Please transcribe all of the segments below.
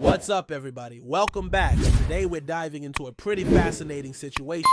What's up, everybody? Welcome back. Today we're diving into a pretty fascinating situation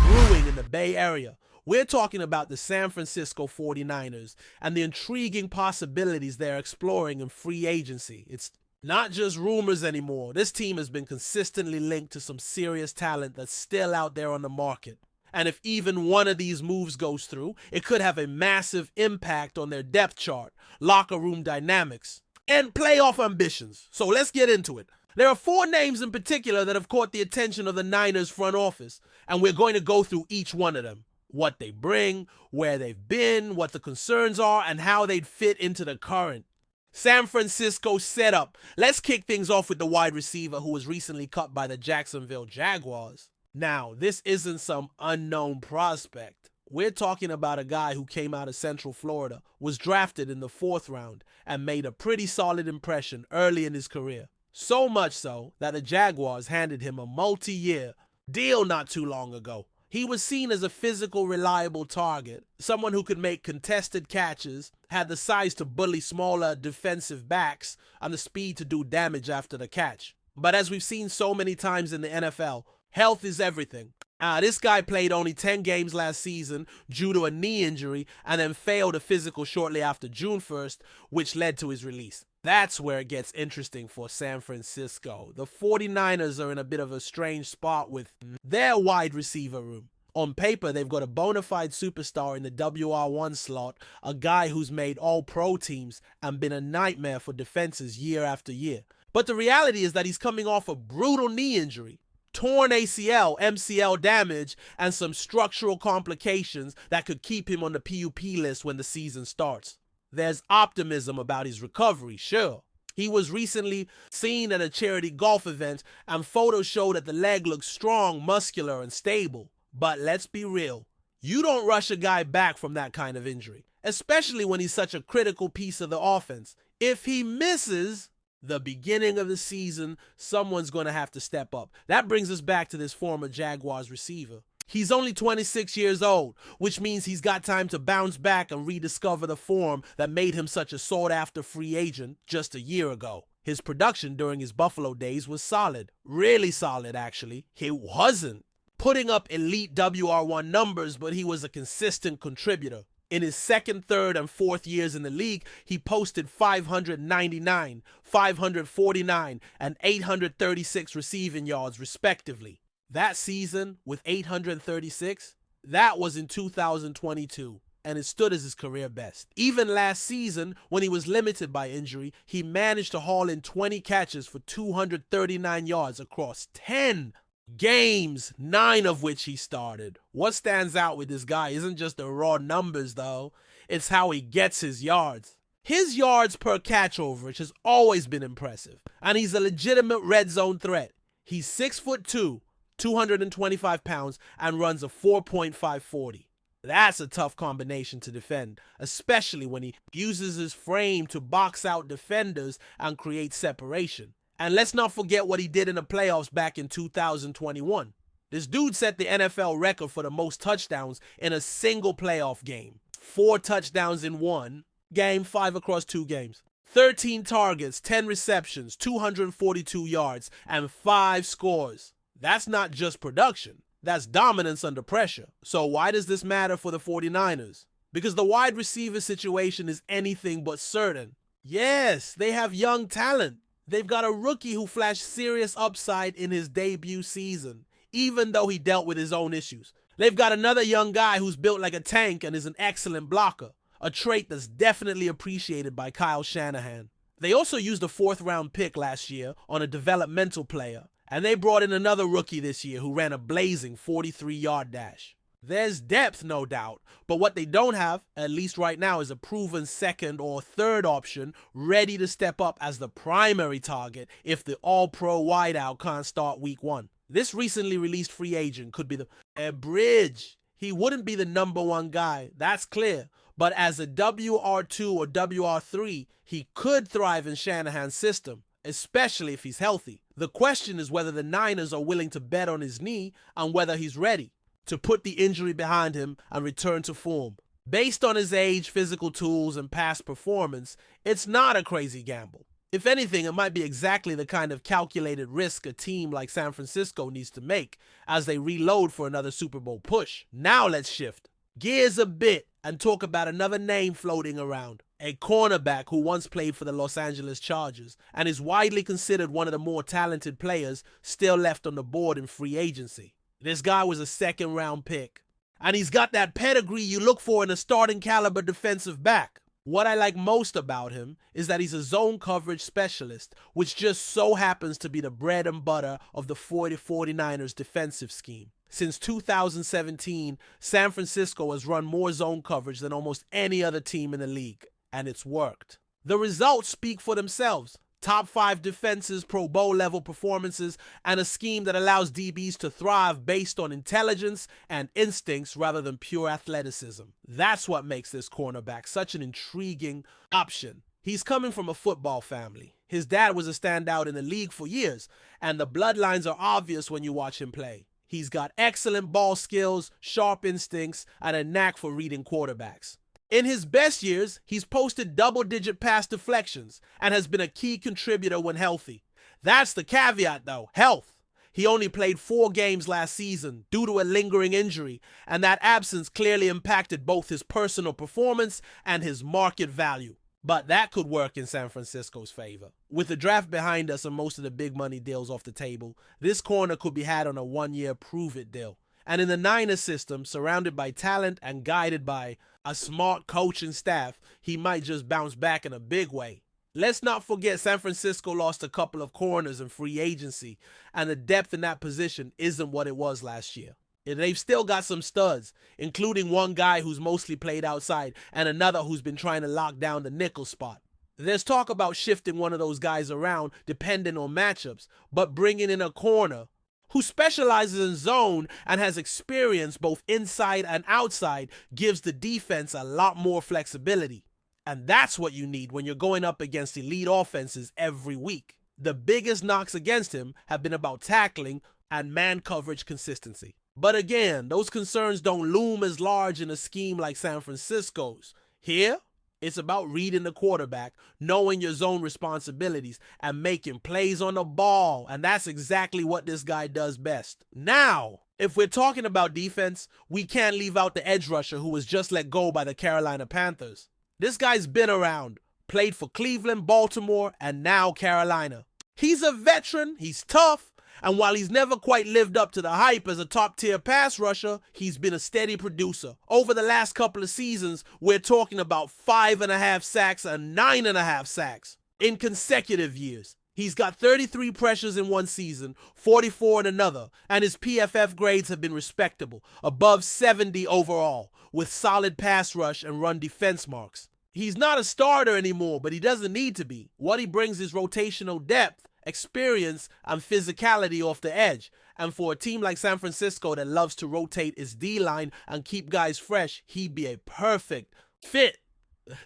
brewing in the Bay Area. We're talking about the San Francisco 49ers and the intriguing possibilities they're exploring in free agency. It's not just rumors anymore. This team has been consistently linked to some serious talent that's still out there on the market. And if even one of these moves goes through, it could have a massive impact on their depth chart, locker room dynamics, and playoff ambitions. So let's get into it. There are four names in particular that have caught the attention of the Niners front office, and we're going to go through each one of them. What they bring, where they've been, what the concerns are, and how they'd fit into the current San Francisco setup. Let's kick things off with the wide receiver who was recently cut by the Jacksonville Jaguars. Now, this isn't some unknown prospect. We're talking about a guy who came out of Central Florida, was drafted in the 4th round, and made a pretty solid impression early in his career. So much so that the Jaguars handed him a multi-year deal not too long ago. He was seen as a physical, reliable target, someone who could make contested catches, had the size to bully smaller defensive backs, and the speed to do damage after the catch. But as we've seen so many times in the NFL, health is everything. This guy played only 10 games last season due to a knee injury and then failed a physical shortly after June 1st, which led to his release. That's where it gets interesting for San Francisco. The 49ers are in a bit of a strange spot with their wide receiver room. On paper, they've got a bona fide superstar in the WR1 slot, a guy who's made all-pro teams and been a nightmare for defenses year after year. But the reality is that he's coming off a brutal knee injury. Torn ACL, MCL damage, and some structural complications that could keep him on the PUP list when the season starts. There's optimism about his recovery, sure. He was recently seen at a charity golf event, and photos show that the leg looks strong, muscular, and stable. But let's be real, you don't rush a guy back from that kind of injury, especially when he's such a critical piece of the offense. If he misses the beginning of the season, someone's going to have to step up. That brings us back to this former Jaguars receiver. He's only 26 years old, which means he's got time to bounce back and rediscover the form that made him such a sought-after free agent just a year ago. His production during his Buffalo days was solid. Really solid, actually. He wasn't putting up elite WR1 numbers, but he was a consistent contributor. In his 2nd, 3rd, and 4th years in the league, he posted 599, 549, and 836 receiving yards, respectively. That season, with 836, that was in 2022, and it stood as his career best. Even last season, when he was limited by injury, he managed to haul in 20 catches for 239 yards across 10 games, 9 of which he started. What stands out with this guy isn't just the raw numbers, though. It's how he gets his yards. His yards per catch average has always been impressive, and he's a legitimate red zone threat. He's 6'2", 225 pounds, and runs a 4.540. That's a tough combination to defend, especially when he uses his frame to box out defenders and create separation. And let's not forget what he did in the playoffs back in 2021. This dude set the NFL record for the most touchdowns in a single playoff game. 4 touchdowns in one game, 5 across 2 games. 13 targets, 10 receptions, 242 yards, and 5 scores. That's not just production. That's dominance under pressure. So why does this matter for the 49ers? Because the wide receiver situation is anything but certain. Yes, they have young talent. They've got a rookie who flashed serious upside in his debut season, even though he dealt with his own issues. They've got another young guy who's built like a tank and is an excellent blocker, a trait that's definitely appreciated by Kyle Shanahan. They also used a 4th round pick last year on a developmental player, and they brought in another rookie this year who ran a blazing 43-yard dash. There's depth, no doubt, but what they don't have, at least right now, is a proven 2nd or 3rd option ready to step up as the primary target if the all-pro wideout can't start week 1. This recently released free agent could be a bridge. He wouldn't be the number 1 guy, that's clear, but as a WR2 or WR3, he could thrive in Shanahan's system, especially if he's healthy. The question is whether the Niners are willing to bet on his knee and whether he's ready to put the injury behind him and return to form. Based on his age, physical tools, and past performance, it's not a crazy gamble. If anything, it might be exactly the kind of calculated risk a team like San Francisco needs to make as they reload for another Super Bowl push. Now let's shift gears a bit and talk about another name floating around. A cornerback who once played for the Los Angeles Chargers and is widely considered one of the more talented players still left on the board in free agency. This guy was a second-round pick, and he's got that pedigree you look for in a starting caliber defensive back. What I like most about him is that he's a zone coverage specialist, which just so happens to be the bread and butter of the 49ers defensive scheme. Since 2017, San Francisco has run more zone coverage than almost any other team in the league, and it's worked. The results speak for themselves. Top 5 defenses, Pro Bowl level performances, and a scheme that allows DBs to thrive based on intelligence and instincts rather than pure athleticism. That's what makes this cornerback such an intriguing option. He's coming from a football family. His dad was a standout in the league for years, and the bloodlines are obvious when you watch him play. He's got excellent ball skills, sharp instincts, and a knack for reading quarterbacks. In his best years, he's posted double-digit pass deflections and has been a key contributor when healthy. That's the caveat though, health. He only played 4 games last season due to a lingering injury, and that absence clearly impacted both his personal performance and his market value. But that could work in San Francisco's favor. With the draft behind us and most of the big money deals off the table, this corner could be had on a 1-year prove-it deal. And in the Niners system, surrounded by talent and guided by a smart coach and staff, he might just bounce back in a big way. Let's not forget San Francisco lost a couple of corners in free agency, and the depth in that position isn't what it was last year. They've still got some studs, including one guy who's mostly played outside and another who's been trying to lock down the nickel spot. There's talk about shifting one of those guys around depending on matchups, but bringing in a corner who specializes in zone and has experience both inside and outside gives the defense a lot more flexibility. And that's what you need when you're going up against elite offenses every week. The biggest knocks against him have been about tackling and man coverage consistency. But again, those concerns don't loom as large in a scheme like San Francisco's. Here, it's about reading the quarterback, knowing your zone responsibilities, and making plays on the ball. And that's exactly what this guy does best. Now, if we're talking about defense, we can't leave out the edge rusher who was just let go by the Carolina Panthers. This guy's been around, played for Cleveland, Baltimore, and now Carolina. He's a veteran, he's tough, and while he's never quite lived up to the hype as a top-tier pass rusher, he's been a steady producer. Over the last couple of seasons, we're talking about 5.5 sacks and 9.5 sacks in consecutive years. He's got 33 pressures in one season, 44 in another, and his PFF grades have been respectable, above 70 overall, with solid pass rush and run defense marks. He's not a starter anymore, but he doesn't need to be. What he brings is rotational depth, experience, and physicality off the edge. And for a team like San Francisco that loves to rotate its D-line and keep guys fresh, he'd be a perfect fit.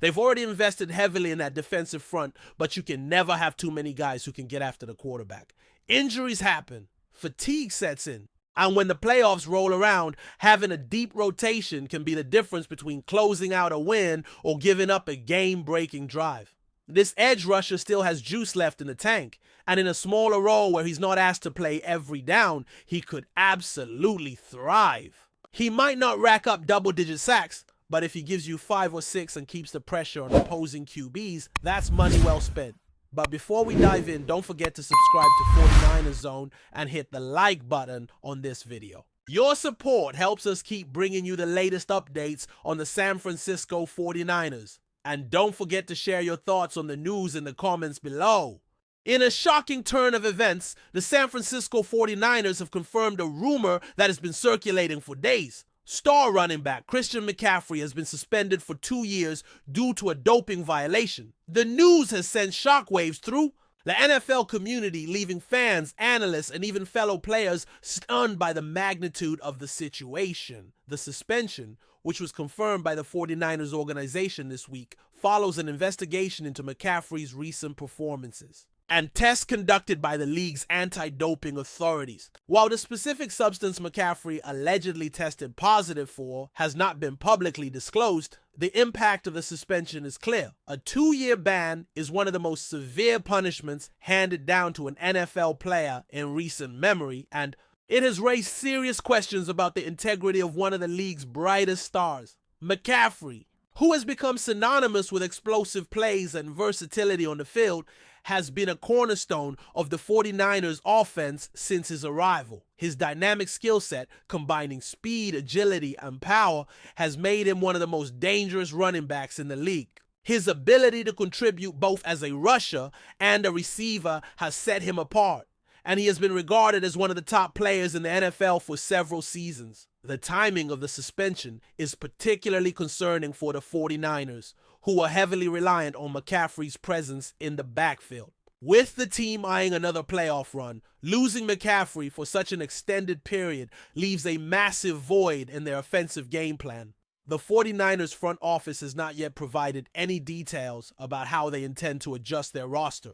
They've already invested heavily in that defensive front, but you can never have too many guys who can get after the quarterback. Injuries happen, fatigue sets in, and when the playoffs roll around, having a deep rotation can be the difference between closing out a win or giving up a game-breaking drive. This edge rusher still has juice left in the tank, and in a smaller role where he's not asked to play every down, he could absolutely thrive. He might not rack up double-digit sacks, but if he gives you 5 or 6 and keeps the pressure on opposing QBs, that's money well spent. But before we dive in, don't forget to subscribe to 49ers Zone and hit the like button on this video. Your support helps us keep bringing you the latest updates on the San Francisco 49ers. And don't forget to share your thoughts on the news in the comments below. In a shocking turn of events, the San Francisco 49ers have confirmed a rumor that has been circulating for days. Star running back Christian McCaffrey has been suspended for 2 years due to a doping violation. The news has sent shockwaves through the NFL community, leaving fans, analysts, and even fellow players stunned by the magnitude of the situation. The suspension, which was confirmed by the 49ers organization this week, follows an investigation into McCaffrey's recent performances. and tests conducted by the league's anti-doping authorities. While the specific substance McCaffrey allegedly tested positive for has not been publicly disclosed, the impact of the suspension is clear. A 2-year ban is one of the most severe punishments handed down to an NFL player in recent memory, and it has raised serious questions about the integrity of one of the league's brightest stars. McCaffrey, who has become synonymous with explosive plays and versatility on the field, has been a cornerstone of the 49ers offense since his arrival. His dynamic skill set, combining speed, agility, and power, has made him one of the most dangerous running backs in the league. His ability to contribute both as a rusher and a receiver has set him apart, and he has been regarded as one of the top players in the NFL for several seasons. The timing of the suspension is particularly concerning for the 49ers, who are heavily reliant on McCaffrey's presence in the backfield. With the team eyeing another playoff run, losing McCaffrey for such an extended period leaves a massive void in their offensive game plan. The 49ers front office has not yet provided any details about how they intend to adjust their roster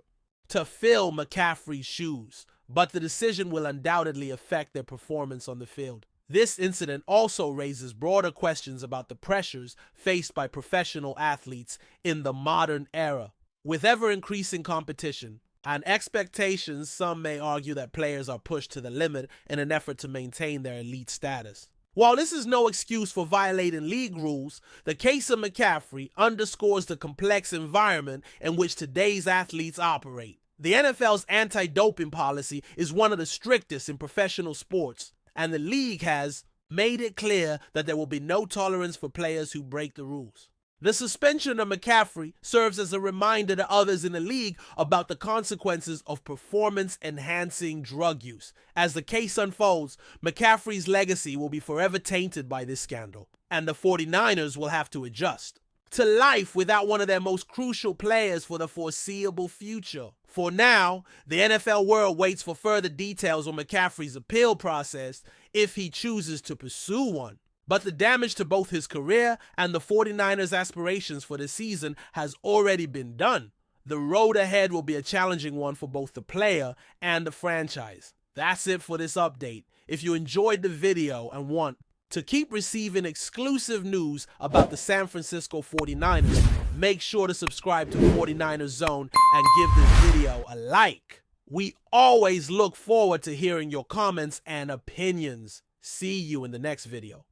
to fill McCaffrey's shoes, but the decision will undoubtedly affect their performance on the field. This incident also raises broader questions about the pressures faced by professional athletes in the modern era. With ever-increasing competition and expectations, some may argue that players are pushed to the limit in an effort to maintain their elite status. While this is no excuse for violating league rules, the case of McCaffrey underscores the complex environment in which today's athletes operate. The NFL's anti-doping policy is one of the strictest in professional sports, and the league has made it clear that there will be no tolerance for players who break the rules. The suspension of McCaffrey serves as a reminder to others in the league about the consequences of performance-enhancing drug use. As the case unfolds, McCaffrey's legacy will be forever tainted by this scandal, and the 49ers will have to adjust to life without one of their most crucial players for the foreseeable future. For now, the NFL world waits for further details on McCaffrey's appeal process if he chooses to pursue one. But the damage to both his career and the 49ers' aspirations for the season has already been done. The road ahead will be a challenging one for both the player and the franchise. That's it for this update. If you enjoyed the video and want to keep receiving exclusive news about the San Francisco 49ers, make sure to subscribe to 49ers Zone and give this video a like. We always look forward to hearing your comments and opinions. See you in the next video.